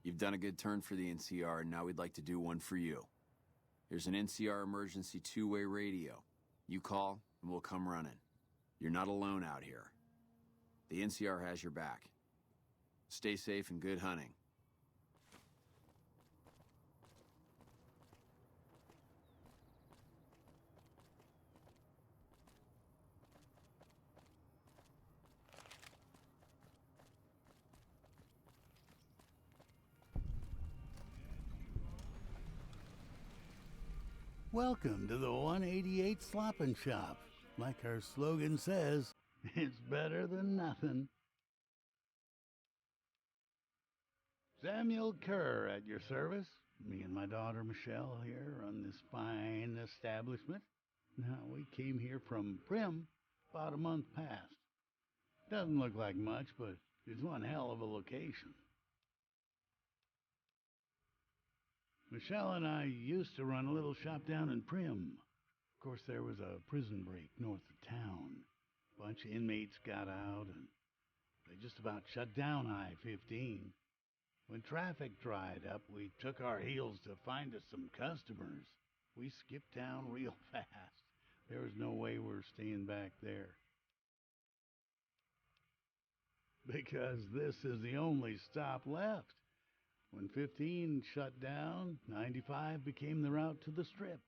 You've done a good turn for the NCR, and now we'd like to do one for you. Here's an NCR emergency two-way radio. You call, and we'll come running. You're not alone out here. The NCR has your back. Stay safe and good hunting. Welcome to the 188 Slop and Shop. Like our slogan says, it's better than nothing. Samuel Kerr at your service. Me and my daughter Michelle here run this fine establishment. Now, we came here from Prim about a month past. Doesn't look like much, but it's one hell of a location. Michelle and I used to run a little shop down in Prim. Of course, there was a prison break north of town. A bunch of inmates got out, and they just about shut down I-15. When traffic dried up, we took our heels to find us some customers. We skipped town real fast. There was no way we're staying back there. Because this is the only stop left. When 15 shut down, 95 became the route to the Strip.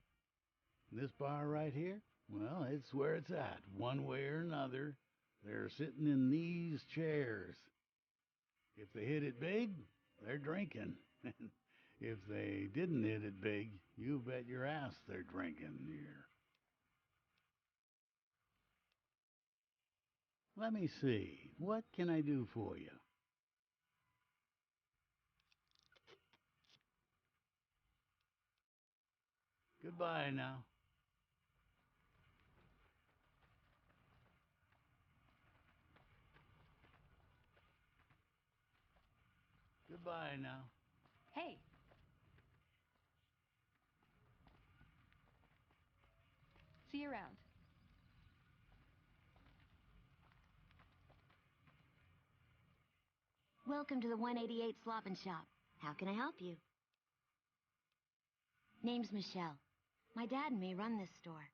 This bar right here, well, it's where it's at. One way or another, they're sitting in these chairs. If they hit it big, they're drinking. If they didn't hit it big, you bet your ass they're drinking here. Let me see. What can I do for you? Goodbye now. Goodbye now. Hey. See you around. Welcome to the 188 Slop and Shop. How can I help you? Name's Michelle. My dad and me run this store.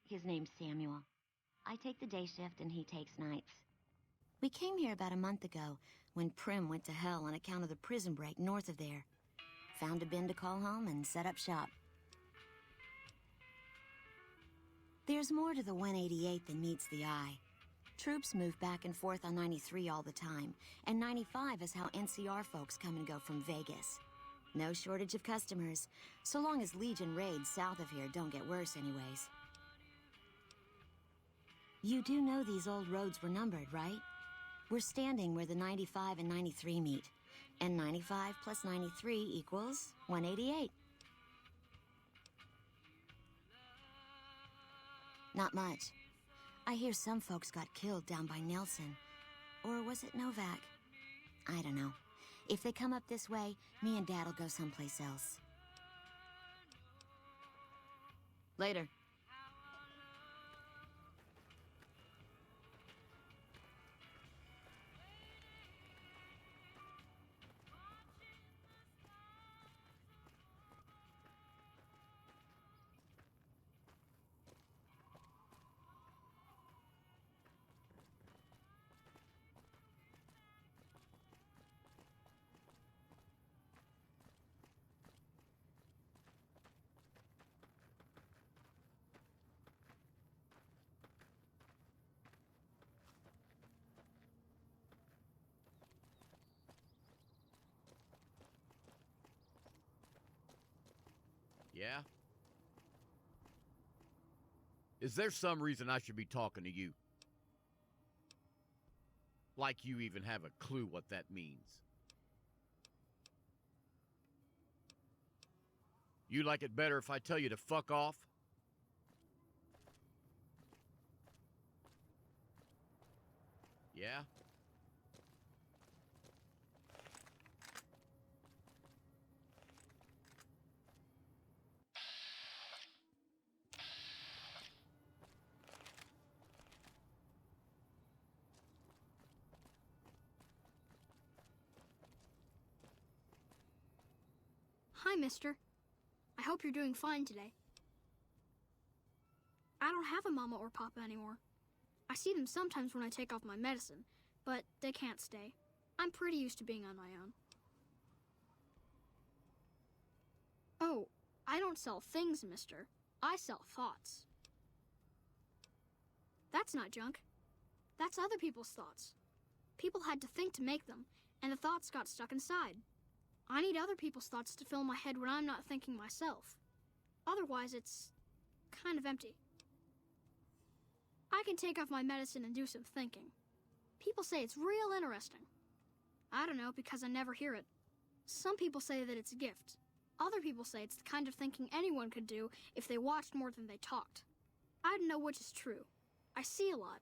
His name's Samuel. I take the day shift and he takes nights. We came here about a month ago when Prim went to hell on account of the prison break north of there. Found a bin to call home and set up shop. There's more to the 188 than meets the eye. Troops move back and forth on 93 all the time, and 95 is how NCR folks come and go from Vegas. No shortage of customers, so long as Legion raids south of here don't get worse anyways. You do know these old roads were numbered, right? We're standing where the 95 and 93 meet, And 95 plus 93 equals 188. Not much. I hear some folks got killed down by Nelson. Or was it Novak? I don't know. If they come up this way, me and Dad'll go someplace else. Later. Yeah? Is there some reason I should be talking to you? Like you even have a clue what that means. You like it better if I tell you to fuck off? Yeah? Hi, mister. I hope you're doing fine today. I don't have a mama or papa anymore. I see them sometimes when I take off my medicine, but they can't stay. I'm pretty used to being on my own. Oh, I don't sell things, mister. I sell thoughts. That's not junk. That's other people's thoughts. People had to think to make them, and the thoughts got stuck inside. I need other people's thoughts to fill my head when I'm not thinking myself. Otherwise, it's kind of empty. I can take off my medicine and do some thinking. People say it's real interesting. I don't know, because I never hear it. Some people say that it's a gift. Other people say it's the kind of thinking anyone could do if they watched more than they talked. I don't know which is true. I see a lot.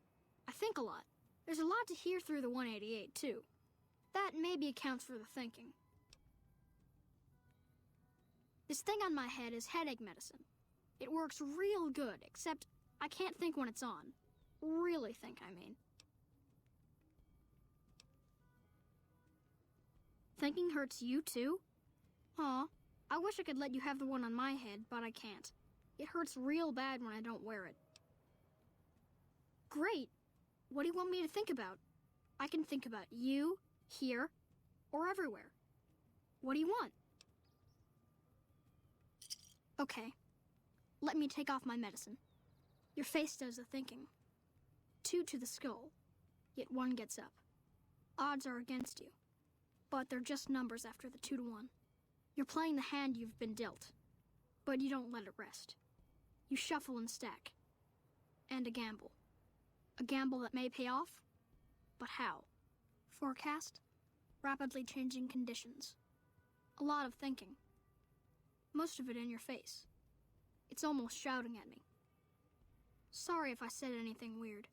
I think a lot. There's a lot to hear through the 188, too. That maybe accounts for the thinking. This thing on my head is headache medicine. It works real good, except I can't think when it's on. Really think, I mean. Thinking hurts you, too? Aw, I wish I could let you have the one on my head, but I can't. It hurts real bad when I don't wear it. Great! What do you want me to think about? I can think about you, here, or everywhere. What do you want? Okay, let me take off my medicine. Your face does the thinking. 2 to the skull, yet 1 gets up. Odds are against you, but they're just numbers after the 2 to 1. You're playing the hand you've been dealt, but you don't let it rest. You shuffle and stack, and a gamble. A gamble that may pay off, but how? Forecast? Rapidly changing conditions. A lot of thinking. Most of it in your face. It's almost shouting at me. Sorry if I said anything weird.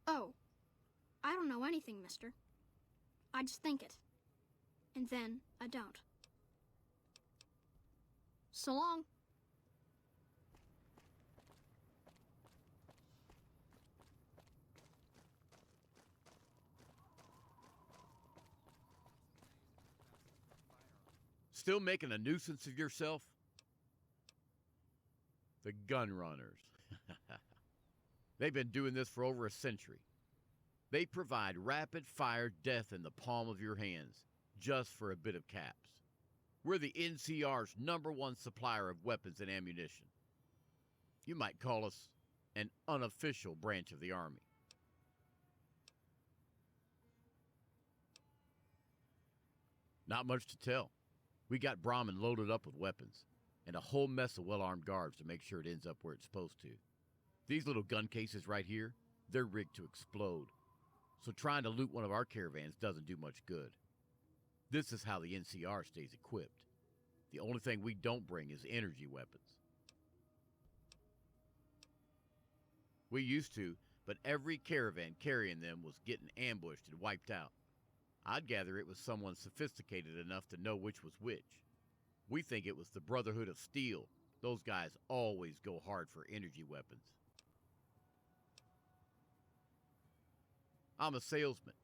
Oh, I don't know anything, mister. I just think it. And then I don't. So long. Still making a nuisance of yourself? The gun runners. They've been doing this for over a century. They provide rapid-fire death in the palm of your hands, just for a bit of caps. We're the NCR's #1 supplier of weapons and ammunition. You might call us an unofficial branch of the Army. Not much to tell. We got Brahmin loaded up with weapons, and a whole mess of well-armed guards to make sure it ends up where it's supposed to. These little gun cases right here, they're rigged to explode. so trying to loot one of our caravans doesn't do much good. This is how the NCR stays equipped. The only thing we don't bring is energy weapons. We used to, but every caravan carrying them was getting ambushed and wiped out. I'd gather it was someone sophisticated enough to know which was which. We think it was the Brotherhood of Steel. Those guys always go hard for energy weapons. I'm a salesman.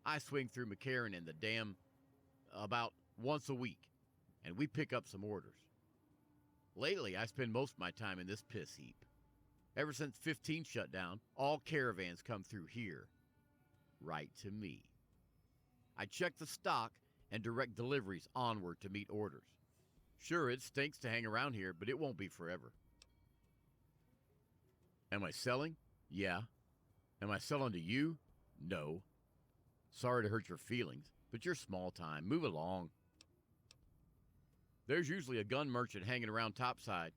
I swing through McCarran and the dam about once a week, and we pick up some orders. Lately, I spend most of my time in this piss heap. Ever since 15 shut down, all caravans come through here. Right to me. I check the stock and direct deliveries onward to meet orders. Sure, it stinks to hang around here, but it won't be forever. Am I selling? Yeah. Am I selling to you? No. Sorry to hurt your feelings, but you're small time. Move along. There's usually a gun merchant hanging around topside.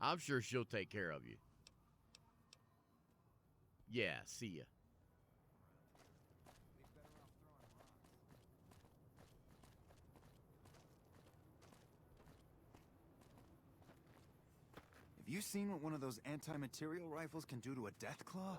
I'm sure she'll take care of you. Yeah, see ya. Have you seen what one of those anti-material rifles can do to a death claw?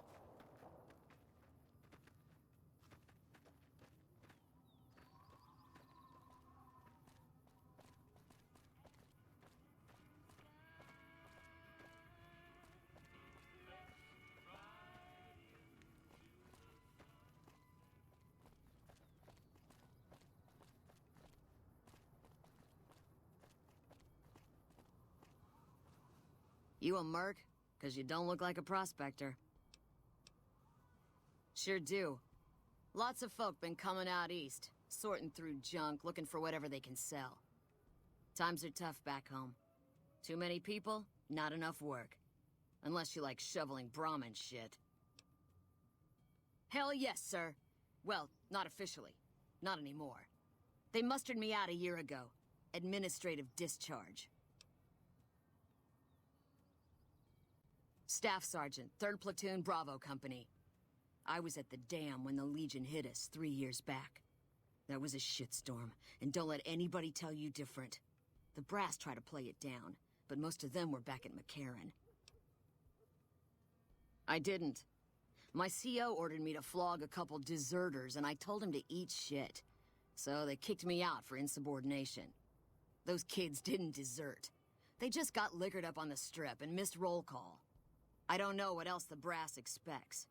You a merc? 'Cause you don't look like a prospector. Sure do. Lots of folk been coming out east, sorting through junk, looking for whatever they can sell. Times are tough back home. Too many people, not enough work. Unless you like shoveling Brahmin shit. Hell yes, sir. Well, not officially. Not anymore. They mustered me out a year ago. Administrative discharge. Staff Sergeant, 3rd Platoon Bravo Company. I was at the dam when the Legion hit us 3 years back. That was a shitstorm, and don't let anybody tell you different. The brass tried to play it down, but most of them were back at McCarran. I didn't. My CO ordered me to flog a couple deserters, and I told him to eat shit. So they kicked me out for insubordination. Those kids didn't desert. They just got liquored up on the strip and missed roll call. I don't know what else the brass expects.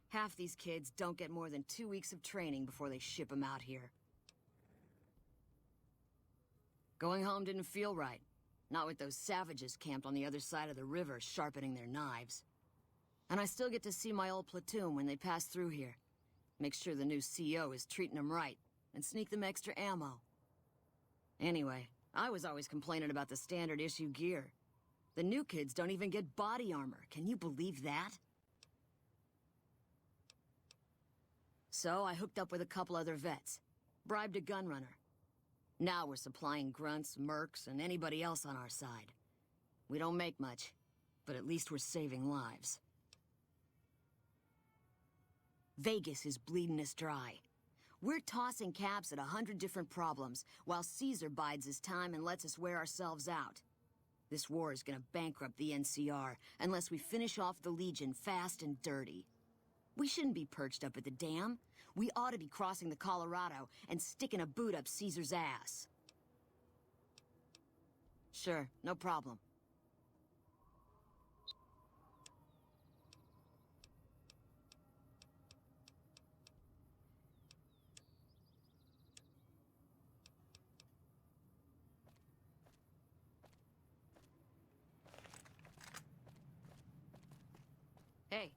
Half these kids don't get more than 2 weeks of training before they ship them out here. Going home didn't feel right. Not with those savages camped on the other side of the river sharpening their knives. And I still get to see my old platoon when they pass through here. Make sure the new CO is treating them right, and sneak them extra ammo. Anyway, I was always complaining about the standard issue gear. The new kids don't even get body armor. Can you believe that? So I hooked up with a couple other vets. Bribed a gun runner. Now we're supplying grunts, mercs, and anybody else on our side. We don't make much, but at least we're saving lives. Vegas is bleeding us dry. We're tossing caps at 100 different problems, while Caesar bides his time and lets us wear ourselves out. This war is gonna bankrupt the NCR unless we finish off the Legion fast and dirty. We shouldn't be perched up at the dam. We ought to be crossing the Colorado and sticking a boot up Caesar's ass. Sure, no problem. Hey.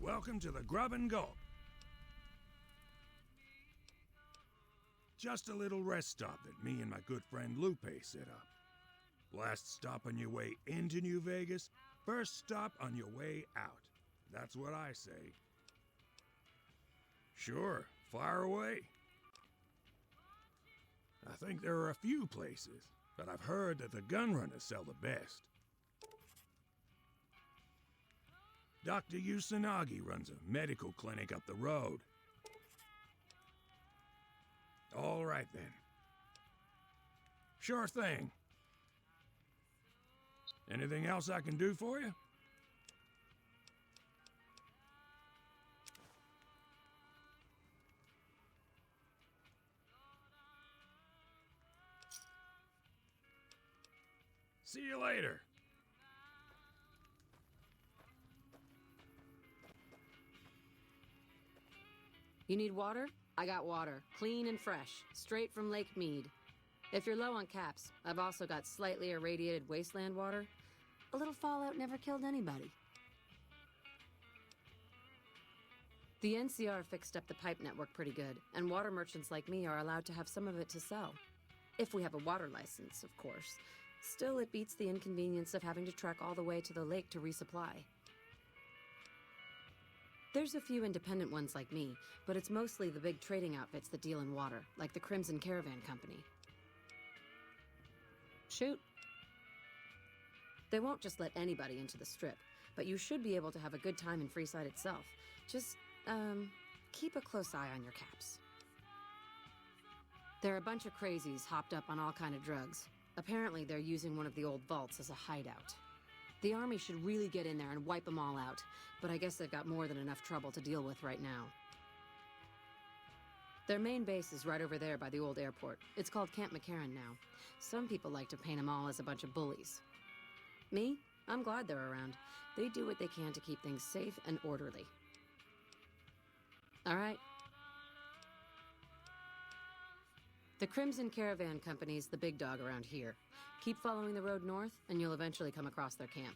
Welcome to the Grub and Gulp. Just a little rest stop that me and my good friend Lupe set up. Last stop on your way into New Vegas, first stop on your way out. That's what I say. Sure, fire away. I think there are a few places, but I've heard that the gun runners sell the best. Dr. Usanagi runs a medical clinic up the road. All right, then. Sure thing. Anything else I can do for you? See you later. You need water? I got water, clean and fresh, straight from Lake Mead. If you're low on caps, I've also got slightly irradiated wasteland water. A little fallout never killed anybody. The NCR fixed up the pipe network pretty good, and water merchants like me are allowed to have some of it to sell. If we have a water license, of course. Still, it beats the inconvenience of having to trek all the way to the lake to resupply. There's a few independent ones like me, but it's mostly the big trading outfits that deal in water, like the Crimson Caravan Company. Shoot. They won't just let anybody into the Strip, but you should be able to have a good time in Freeside itself. Just, keep a close eye on your caps. There are a bunch of crazies hopped up on all kind of drugs. Apparently, they're using one of the old vaults as a hideout. The army should really get in there and wipe them all out, but I guess they've got more than enough trouble to deal with right now. Their main base is right over there by the old airport. It's called Camp McCarran now. Some people like to paint them all as a bunch of bullies. Me? I'm glad they're around. They do what they can to keep things safe and orderly. All right. The Crimson Caravan Company's the big dog around here. Keep following the road north, and you'll eventually come across their camp.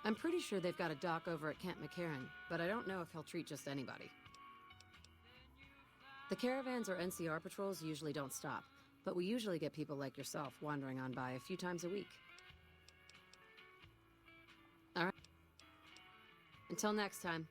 I'm pretty sure they've got a dock over at Camp McCarran, but I don't know if he'll treat just anybody. The caravans or NCR patrols usually don't stop, but we usually get people like yourself wandering on by a few times a week. All right. Until next time.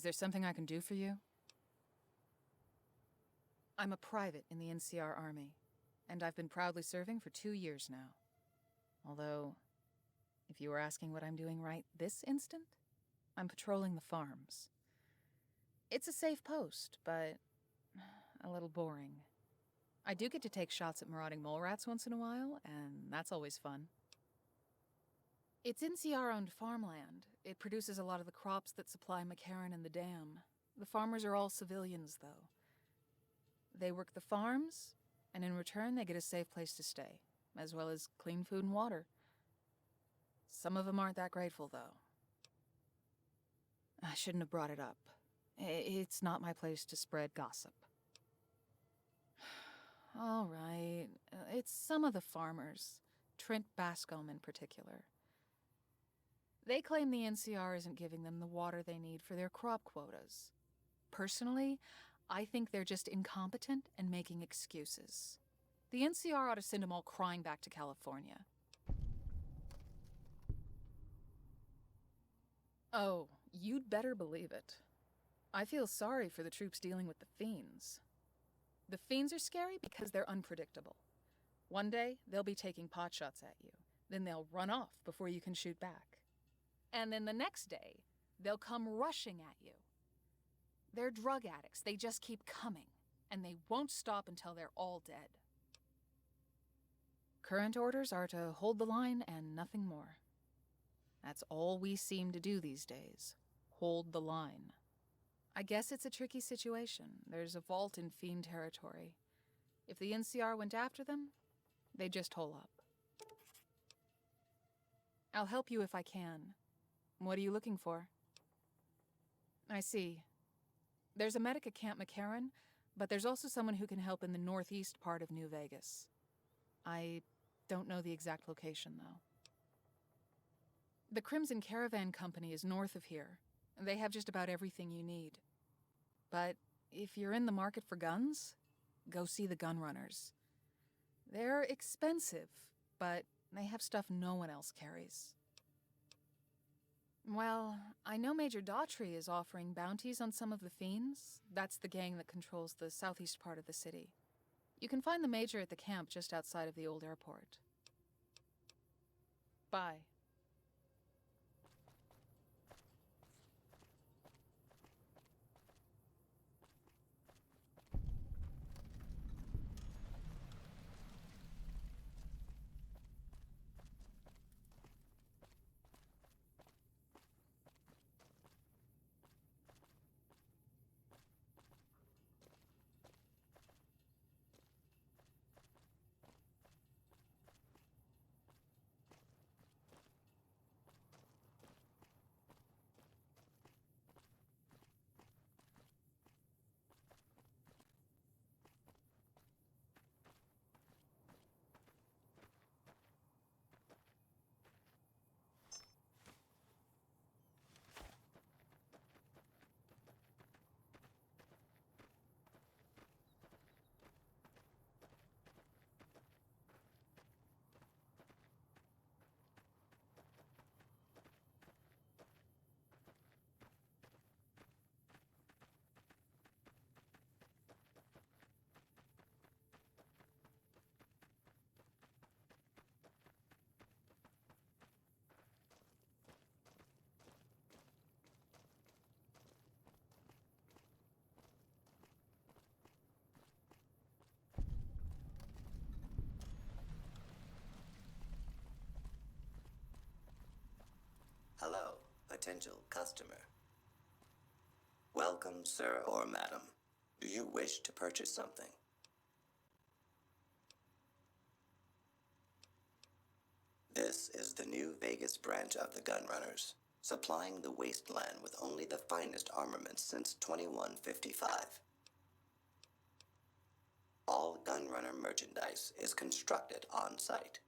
there something I can do for you? I'm a private in the NCR Army, and I've been proudly serving for 2 years now. Although, if you were asking what I'm doing right this instant, I'm patrolling the farms. It's a safe post, but a little boring. I do get to take shots at marauding mole rats once in a while, and that's always fun. It's NCR-owned farmland. It produces a lot of the crops that supply McCarran and the dam. The farmers are all civilians, though. They work the farms, and in return they get a safe place to stay, as well as clean food and water. Some of them aren't that grateful, though. I shouldn't have brought it up. It's not my place to spread gossip. All right, it's some of the farmers, Trent Bascom in particular. They claim the NCR isn't giving them the water they need for their crop quotas. Personally, I think they're just incompetent and making excuses. The NCR ought to send them all crying back to California. Oh, you'd better believe it. I feel sorry for the troops dealing with the fiends. The fiends are scary because they're unpredictable. One day, they'll be taking potshots at you. Then they'll run off before you can shoot back. And then the next day, they'll come rushing at you. They're drug addicts. They just keep coming. And they won't stop until they're all dead. Current orders are to hold the line and nothing more. That's all we seem to do these days. Hold the line. I guess it's a tricky situation. There's a vault in fiend territory. If the NCR went after them, they'd just hole up. I'll help you if I can. What are you looking for? I see. There's a medic at Camp McCarran, but there's also someone who can help in the northeast part of New Vegas. I don't know the exact location, though. The Crimson Caravan Company is north of here. They have just about everything you need. But if you're in the market for guns, go see the gun runners. They're expensive, but they have stuff no one else carries. Well, I know Major Daughtry is offering bounties on some of the fiends. That's the gang that controls the southeast part of the city. You can find the Major at the camp just outside of the old airport. Bye. Hello, potential customer. Welcome, sir or madam. Do you wish to purchase something? This is the New Vegas branch of the Gunrunners, supplying the wasteland with only the finest armaments since 2155. All Gunrunner merchandise is constructed on site.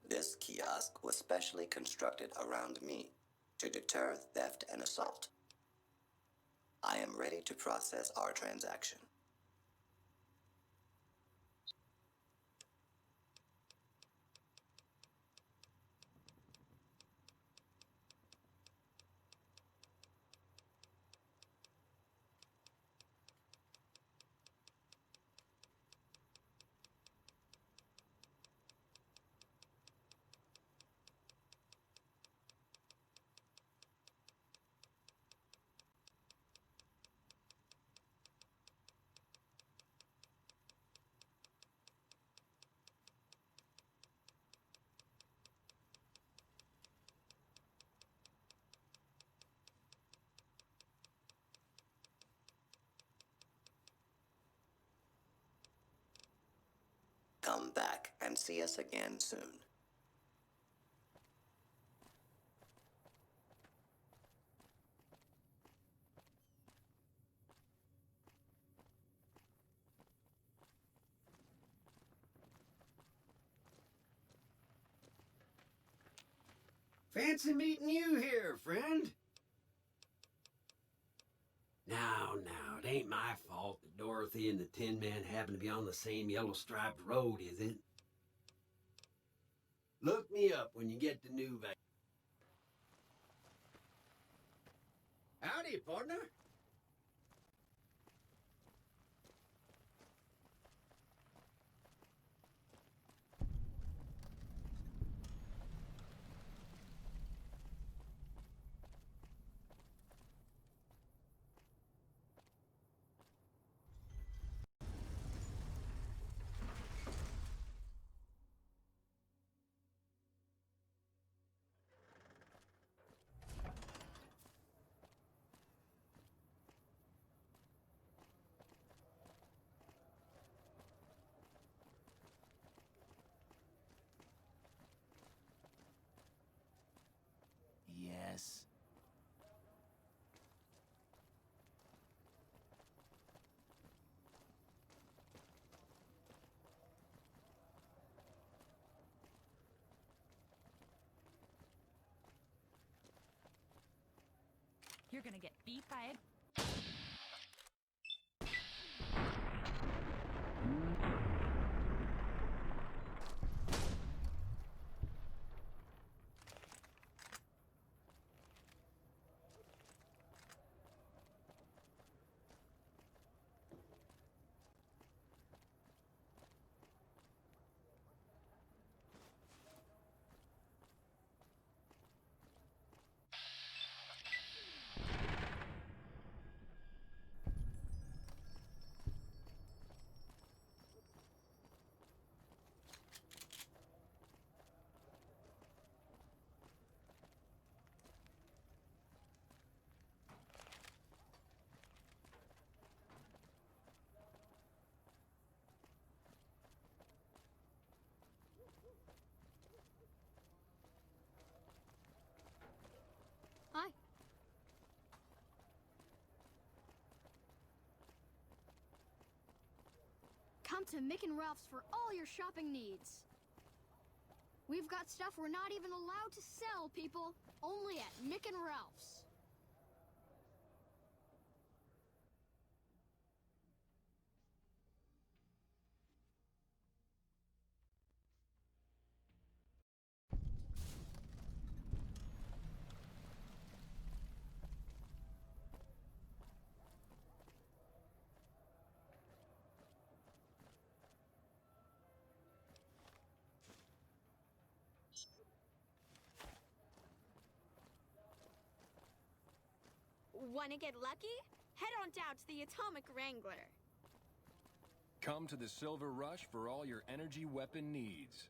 This kiosk was specially constructed around me to deter theft and assault. I am ready to process our transaction. Come back and see us again soon. Fancy meeting you here, friend. Now, it ain't my fault that Dorothy and the Tin Man happen to be on the same yellow-striped road, is it? Look me up when you get to New Vegas. Howdy, partner. Yes. You're gonna get beat by a... Hi. Come to Mick and Ralph's for all your shopping needs. We've got stuff we're not even allowed to sell, people. Only at Mick and Ralph's. Want to get lucky? Head on down to the Atomic Wrangler. Come to the Silver Rush for all your energy weapon needs.